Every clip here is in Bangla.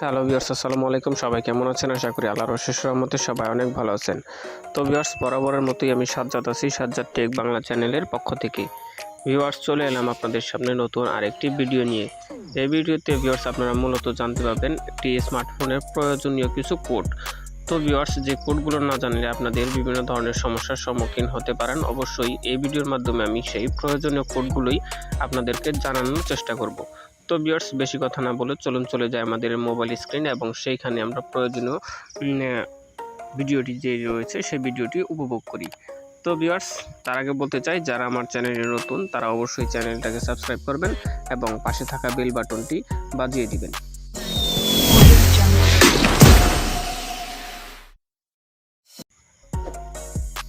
হ্যালো ভিউয়ার্স, আসসালামু আলাইকুম। সবাই কেমন আছেন? আশা করি আল্লাহর অশেষ রহমতে সবাই অনেক ভালো আছেন। তো ভিউয়ার্স, বরাবরের মতোই আমি সাজ্জাদ আছি, সাজ্জাদ টেক বাংলা চ্যানেলের পক্ষ থেকে। ভিউয়ার্স, চলে এলাম আপনাদের সামনে নতুন আরেকটি ভিডিও নিয়ে। এই ভিডিওতে ভিউয়ার্স আপনারা মূলত জানতে পারবেন একটি স্মার্টফোনের প্রয়োজনীয় কিছু কোড। তো ভিউয়ার্স, যে কোডগুলো না জানলে আপনাদের বিভিন্ন ধরনের সমস্যার সম্মুখীন হতে পারেন। অবশ্যই এই ভিডিওর মাধ্যমে আমি সেই প্রয়োজনীয় কোডগুলোই আপনাদেরকে জানানোর চেষ্টা করব। তো ভিউয়ার্স, বেশি কথা না বলে চলুন চলে যায় আমাদের মোবাইল স্ক্রিন এবং সেইখানে আমরা প্রয়োজনীয় ভিডিওটি যে রয়েছে সেই ভিডিওটি উপভোগ করি। তো ভিউয়ার্স, তার আগে বলতে চাই, যারা আমার চ্যানেলে নতুন তারা অবশ্যই চ্যানেলটাকে সাবস্ক্রাইব করবেন এবং পাশে থাকা বেল বাটনটি বাজিয়ে দিবেন।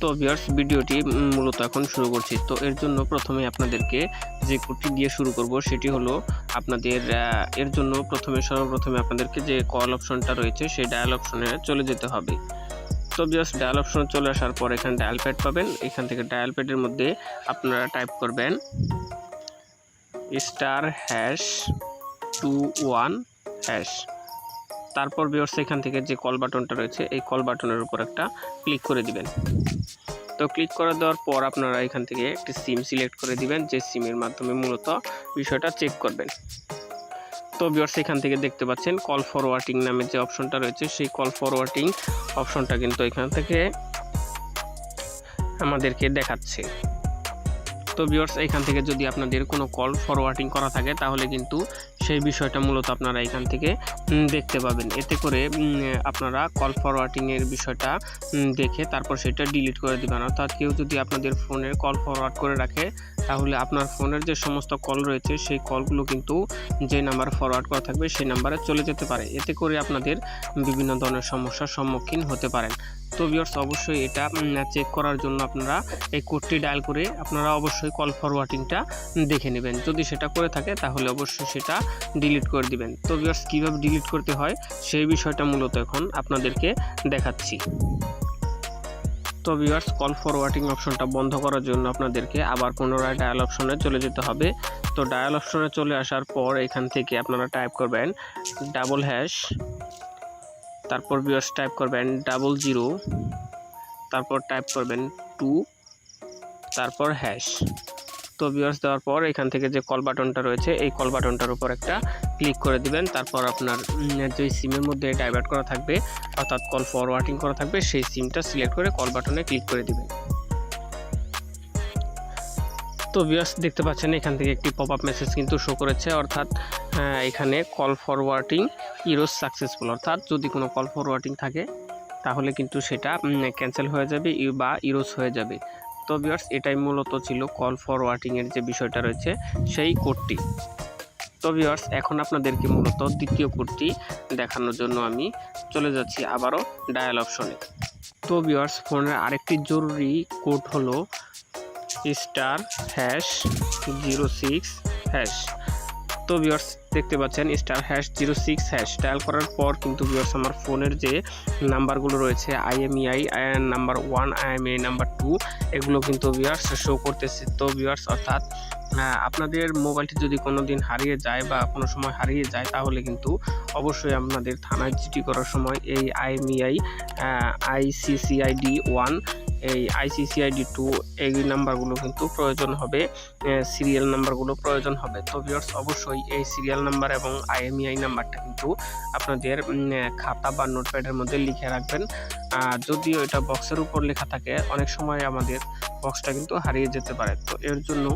তো ভিউয়ার্স, ভিডিওটি মূলত এখন শুরু করছি। তো এর জন্য প্রথমে আপনাদেরকে যে কোডটি দিয়ে শুরু করব সেটি হলো আপনাদের এর জন্য সর্বপ্রথমে আপনাদেরকে যে কল অপশনটা রয়েছে সেই ডায়াল অপশনে চলে যেতে হবে। তো ভিউয়ার্স, ডায়াল অপশনে চলে আসার পর এখানে ডায়াল প্যাড পাবেন। এখান থেকে ডায়াল প্যাডের মধ্যে আপনারা টাইপ করবেন *#21#। তারপর ভিউয়ার্স, এখান থেকে যে কল বাটনটা রয়েছে এই কল বাটনের উপর একটা ক্লিক করে দিবেন। তো ক্লিক করে দেওয়ার পর আপনারা এখান থেকে একটি সিম সিলেক্ট করে দিবেন, যে সিমের মাধ্যমে মূলত বিষয়টা চেক করবেন। তো ভিউয়ার্স, এখান থেকে দেখতে পাচ্ছেন কল ফরওয়ার্ডিং নামে যে অপশনটা রয়েছে সেই কল ফরওয়ার্ডিং অপশনটা কিন্তু এখান থেকে আমাদেরকে দেখাচ্ছে। তো ভিউয়ার্স, এখান থেকে যদি আপনাদের কোনো কল ফরওয়ার্ডিং করা থাকে তাহলে কিন্তু সেই বিষয়টা মূলত আপনারা এখান থেকে দেখতে পাবেন। এতে করে আপনারা কল ফরওয়ার্ডিংয়ের বিষয়টা দেখে তারপর সেটা ডিলিট করে দেবেন। অর্থাৎ কেউ যদি আপনাদের ফোনের কল ফরওয়ার্ড করে রাখে তাহলে আপনার ফোনের যে সমস্ত কল রয়েছে সেই কলগুলো কিন্তু যে নাম্বার ফরওয়ার্ড করা থাকবে সেই নাম্বারে চলে যেতে পারে। এতে করে আপনাদের বিভিন্ন ধরনের সমস্যার সম্মুখীন হতে পারেন। তো ভিউয়ার্স, অবশ্যই এটা চেক করার জন্য আপনারা এই কোডটি ডায়াল করে আপনারা অবশ্যই কল ফরওয়ার্ডিংটা দেখে নেবেন। যদি সেটা করে থাকে তাহলে অবশ্যই সেটা ডিলিট করে দিবেন। তো ভিউয়ার্স, কীভাবে ডিলিট করতে হয় সেই বিষয়টা মূলত এখন আপনাদেরকে দেখাচ্ছি। তো ভিউয়ার্স, কল ফরওয়ার্ডিং অপশনটা বন্ধ করার জন্য আপনাদেরকে আবার পুনরায় ডায়াল অপশনে চলে যেতে হবে। তো ডায়াল অপশনে চলে আসার পর এখান থেকে আপনারা টাইপ করবেন #, তারপর ভিউয়ার্স টাইপ করবেন 00, তারপর টাইপ করবেন 2, তারপর #। তো ভিউয়ার্স, দেওয়ার পর এখান থেকে যে কল বাটনটা রয়েছে এই কল বাটনটার উপর একটা ক্লিক করে দিবেন। তারপর আপনার যে সিমের মধ্যে ডাইভার্ট করা থাকবে অর্থাৎ কল ফরওয়ার্ডিং করা থাকবে সেই সিমটা সিলেক্ট করে কল বাটনে ক্লিক করে দিবেন। তো ভিউয়ার্স, দেখতে পাচ্ছেন এখান থেকে একটি পপ আপ মেসেজ কিন্তু শো করেছে, অর্থাৎ এখানে কল ফরওয়ার্ডিং ইরোজ সাকসেসফুল। অর্থাৎ যদি কোনো কল ফরওয়ার্ডিং থাকে তাহলে কিন্তু সেটা ক্যান্সেল হয়ে যাবে বা ইরোজ হয়ে যাবে। তো ভিউয়ার্স, এটাই মূলত ছিল কল ফরওয়ার্ডিংয়ের যে বিষয়টা রয়েছে সেই কোডটি। তো ভিউয়ার্স, এখন আপনাদেরকে মূলত দ্বিতীয় কোডটি দেখানোর জন্য আমি চলে যাচ্ছি আবারও ডায়াল অপশনে। তো ভিউয়ার্স, ফোনের আরেকটি জরুরি কোড হলো *#06#। তো ভিউয়ার্স, দেখতে পাচ্ছেন *#06# ডায়াল করার পর কিন্তু ভিউয়ার্স আমার ফোনের যে নাম্বারগুলো রয়েছে IMEI নাম্বার 1, IMEI নাম্বার 2 এগুলো কিন্তু ভিউয়ার্স শো করতেছে। তো ভিউয়ার্স, অর্থাৎ আপনাদের মোবাইলটি যদি কোনো দিন হারিয়ে যায় বা কোনো সময় হারিয়ে যায় তাহলে কিন্তু অবশ্যই আপনাদের থানায় জিডি করার সময় এই IMEI ICCID 1 এই ICCID 2 এই নাম্বারগুলো কিন্তু প্রয়োজন হবে, সিরিয়াল নাম্বারগুলো প্রয়োজন হবে। তো ভিউয়ার্স, অবশ্যই এই সিরিয়াল নাম্বার এবং IMEI নাম্বারটা কিন্তু আপনাদের খাতা বা নোটপ্যাডের মধ্যে লিখে রাখবেন। যদিও এটা বক্সের উপর লেখা থাকে, অনেক সময় আমাদের বক্সটা কিন্তু হারিয়ে যেতে পারে। তো এর জন্য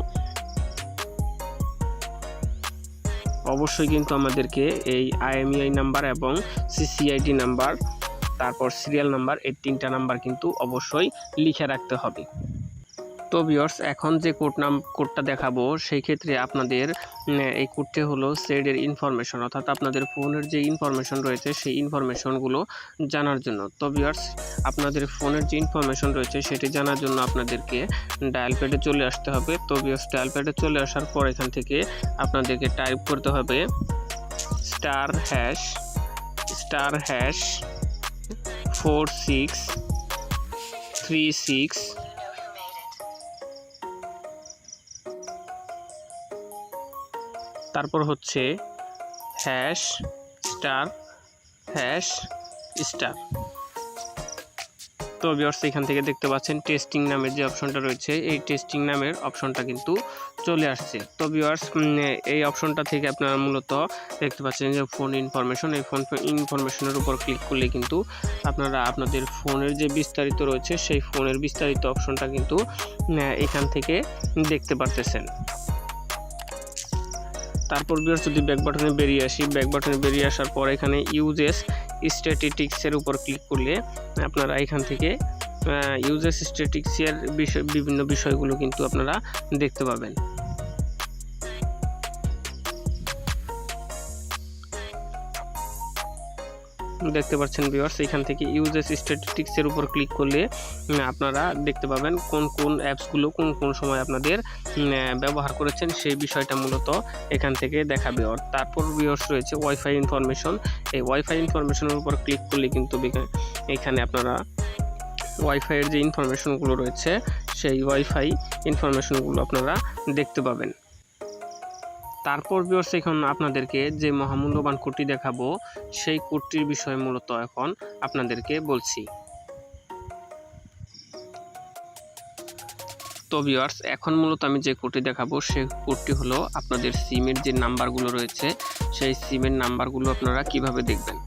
অবশ্যই কিন্তু আমাদেরকে এই IMEI নাম্বার এবং CCID নাম্বার তারপর সিরিয়াল নাম্বার এই 3টা নাম্বার কিন্তু অবশ্যই লিখে রাখতে হবে। তো ভিউয়ার্স, এখন যে কোডটা দেখাবো সেই ক্ষেত্রে আপনাদের এই কোডটি হলো সেডের ইনফরমেশন, অর্থাৎ আপনাদের ফোনের যে ইনফরমেশন রয়েছে সেই ইনফরমেশনগুলো জানার জন্য। তো ভিউয়ার্স, আপনাদের ফোনের যে ইনফরমেশন রয়েছে সেটি জানার জন্য আপনাদেরকে ডায়াল প্যাডে চলে আসতে হবে। তো ভিউয়ার্স, ডায়াল প্যাডে চলে আসার পর এখান থেকে আপনাদেরকে টাইপ করতে হবে *#4636, তারপর হচ্ছে #, হ্যাশ স্টার। তো ভিউয়ার্স এখান থেকে দেখতে পাচ্ছেন টেস্টিং নামের যে অপশনটা রয়েছে, এই টেস্টিং নামের অপশনটা কিন্তু চলে আসছে। তো ভিউয়ার্স এই অপশনটা থেকে আপনারা মূলত দেখতে পাচ্ছেন যে ফোন ইনফরমেশন, এই ফোন ইনফরমেশনের উপর ক্লিক করলে কিন্তু আপনারা আপনাদের ফোনের যে বিস্তারিত রয়েছে সেই ফোনের বিস্তারিত অপশনটা কিন্তু এখান থেকে দেখতে পারতেছেন। তারপর ভিউয়ার্স যদি ব্যাক বাটনে বেরিয়ে আসি, ব্যাক বাটনে বেরিয়ে আসার পর এখানে ইউজেস স্ট্যাটিস্টিক্সের উপর ক্লিক করলে আপনারা এখান থেকে ইউজেস স্ট্যাটিস্টিক্সের বিভিন্ন বিষয়গুলো কিন্তু আপনারা দেখতে পাবেন। দেখতে পাচ্ছেন ভিউয়ার্স এখান থেকে ইউজেস স্ট্যাটিস্টিক্সের উপর ক্লিক করলে আপনারা দেখতে পাবেন কোন কোন অ্যাপসগুলো কোন কোন সময় আপনাদের ব্যবহার করেছেন সেই বিষয়টা মূলত এখান থেকে দেখাবে। তারপর ভিউয়ার্স রয়েছে ওয়াইফাই ইনফরমেশন, এই ওয়াইফাই ইনফরমেশনের উপর ক্লিক করলে কিন্তু এখানে আপনারা ওয়াইফাইয়ের যে ইনফরমেশনগুলো রয়েছে সেই ওয়াইফাই ইনফরমেশনগুলো আপনারা দেখতে পাবেন। তারপর ভিউয়ার্স এখন আপনাদেরকে যে মহামূল্যবান কোডটি দেখাবো সেই কোডটির বিষয়ে মূলত এখন আপনাদেরকে বলছি। তো ভিউয়ার্স এখন মূলত আমি যে কোডটি দেখাবো সেই কোডটি হলো আপনাদের সিমের যে নাম্বারগুলো রয়েছে সেই সিমের নাম্বারগুলো আপনারা কিভাবে দেখবেন।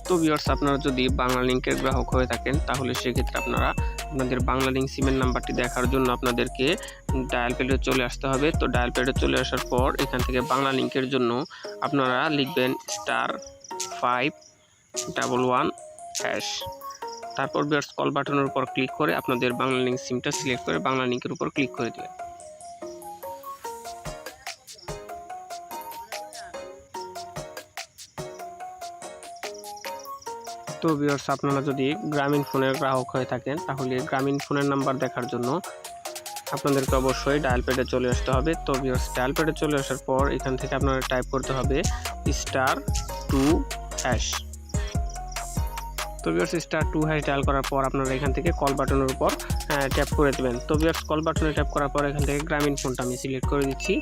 তো ভিউয়ার্স আপনারা যদি বাংলা লিংকের গ্রাহক হয়ে থাকেন তাহলে সেক্ষেত্রে আপনারা আপনাদের বাংলা লিংক সিমের নাম্বারটি দেখার জন্য আপনাদেরকে ডায়াল প্যাডে চলে আসতে হবে। তো ডায়াল প্যাডে চলে আসার পর এখান থেকে বাংলা লিংকের জন্য আপনারা লিখবেন *511#। তারপর ভিউয়ার্স কল বাটনের উপর ক্লিক করে আপনাদের বাংলা লিংক সিমটা সিলেক্ট করে বাংলা লিংকের উপর ক্লিক করে দেবেন। তো ভিউয়ার্স আপনারা যদি গ্রামীণ ফোনের গ্রাহক হয়ে থাকেন তাহলে গ্রামীণ ফোনের নাম্বার দেখার জন্য আপনাদেরকে অবশ্যই ডায়াল প্যাডে চলে আসতে হবে। তো ভিউয়ার্স ডায়াল প্যাডে চলে আসার পর এখান থেকে আপনারা টাইপ করতে হবে *2#। তো ভিউয়ার্স *2# ডায়াল করার পর আপনারা এখান থেকে কল বাটনের উপর ট্যাপ করে দেবেন। তো ভিউয়ার্স কল বাটনে ট্যাপ করার পর এখান থেকে গ্রামীণ ফোনটা আমি সিলেক্ট করে দিচ্ছি।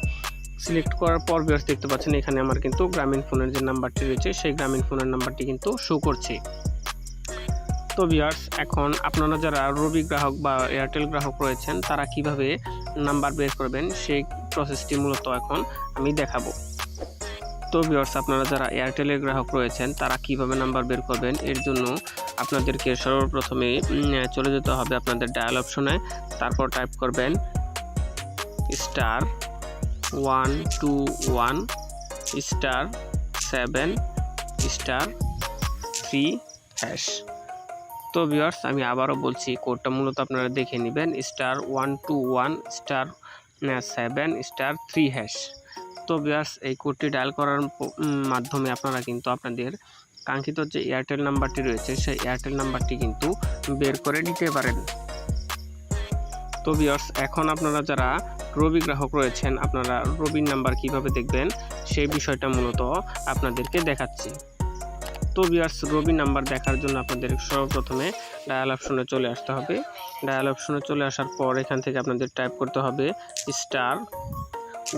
সিলেক্ট করার পর ভিউয়ার্স দেখতে পাচ্ছেন এখানে আমার কিন্তু গ্রামীণ ফোনের যে নাম্বারটি রয়েছে সেই গ্রামীণ ফোনের নাম্বারটি কিন্তু শো করছে। তো ভিউয়ার্স এখন আপনারা যারা রবি গ্রাহক বা এয়ারটেল গ্রাহক রয়েছেন তারা কিভাবে নাম্বার বের করবেন সেই প্রসেসটি মূলত এখন আমি দেখাবো। তো ভিউয়ার্স আপনারা যারা এয়ারটেলের গ্রাহক রয়েছেন তারা কিভাবে নাম্বার বের করবেন এর জন্য আপনাদেরকে সর্বপ্রথমে চলে যেতে হবে আপনাদের ডায়াল অপশনে। তারপর টাইপ করবেন *121*7*3#। তো ভিউয়ার্স আমি আবারও বলছি কোডটা মূলত আপনারা দেখে নেবেন *121*7*3#। তো ভিউয়ার্স এই কোডটি ডায়াল করার মাধ্যমে আপনারা কিন্তু আপনাদের কাঙ্ক্ষিত যে এয়ারটেল নাম্বারটি রয়েছে সেই এয়ারটেল নাম্বারটি কিন্তু বের করে নিতে পারেন। তো ভিউয়ার্স এখন আপনারা যারা রবি গ্রাহক রয়েছেন আপনারা রবির নাম্বার কিভাবে দেখবেন সেই বিষয়টা মূলত আপনাদেরকে দেখাচ্ছি। তো ভিউয়ার্স রবি নাম্বার দেখার জন্য আপনাদের সর্বপ্রথমে ডায়াল অপশনে চলে আসতে হবে। ডায়াল অপশনে চলে আসার পর এখান থেকে আপনাদের টাইপ করতে হবে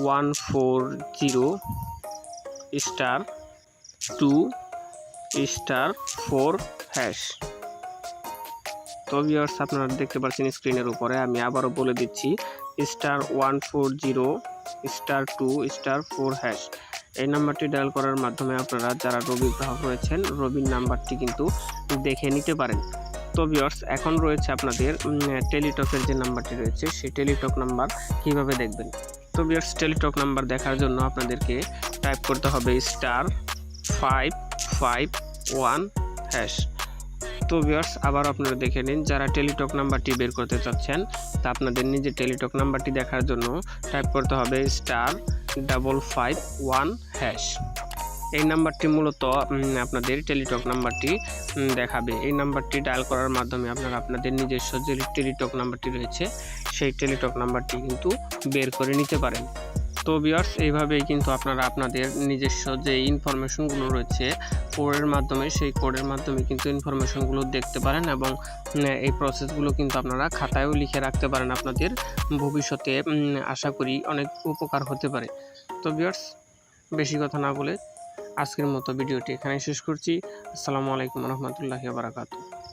*140*2*4#। তো ভিউয়ার্স আপনারা দেখতে পাচ্ছেন স্ক্রিনের উপরে আমি আবারও বলে দিচ্ছি *140*2*4#। এই নাম্বারটি ডায়াল করার মাধ্যমে আপনারা যারা রবি গ্রাহক রয়েছেন রবির নাম্বারটি কিন্তু দেখে নিতে পারেন। তো ভিউয়ার্স এখন রয়েছে আপনাদের টেলিটকের যে নাম্বারটি রয়েছে সেই টেলিটক নাম্বার কিভাবে দেখবেন। তো ভিউয়ার্স টেলিটক নাম্বার দেখার জন্য আপনাদেরকে টাইপ করতে হবে *551#। তো ভিউয়ার্স আবার আপনারা দেখে নিন যারা টেলিটক নাম্বারটি বের করতে চাচ্ছেন তা আপনাদের নিজের টেলিটক নাম্বারটি দেখার জন্য টাইপ করতে হবে *551#। এই নাম্বারটি মূলত আপনাদের টেলিটক নাম্বারটি দেখাবে। এই নাম্বারটি ডায়াল করার মাধ্যমে আপনারা আপনাদের নিজস্ব যে টেলিটক নাম্বারটি রয়েছে সেই টেলিটক নাম্বারটি কিন্তু বের করে নিতে পারেন। তো ভিউয়ার্স এইভাবেই কিন্তু আপনারা আপনাদের নিজস্ব যে ইনফরমেশনগুলো রয়েছে কোডের মাধ্যমে সেই কোডের মাধ্যমে কিন্তু ইনফরমেশনগুলো দেখতে পারেন এবং এই প্রসেসগুলো কিন্তু আপনারা খাতায়ও লিখে রাখতে পারেন। আপনাদের ভবিষ্যতে আশা করি অনেক উপকার হতে পারে। তো ভিউয়ার্স বেশি কথা না বলে আজকের মতো ভিডিওটি এখানে শেষ করছি। আসসালামু আলাইকুম রহমতুল্লাহি ওয়া বারাকাতুহু।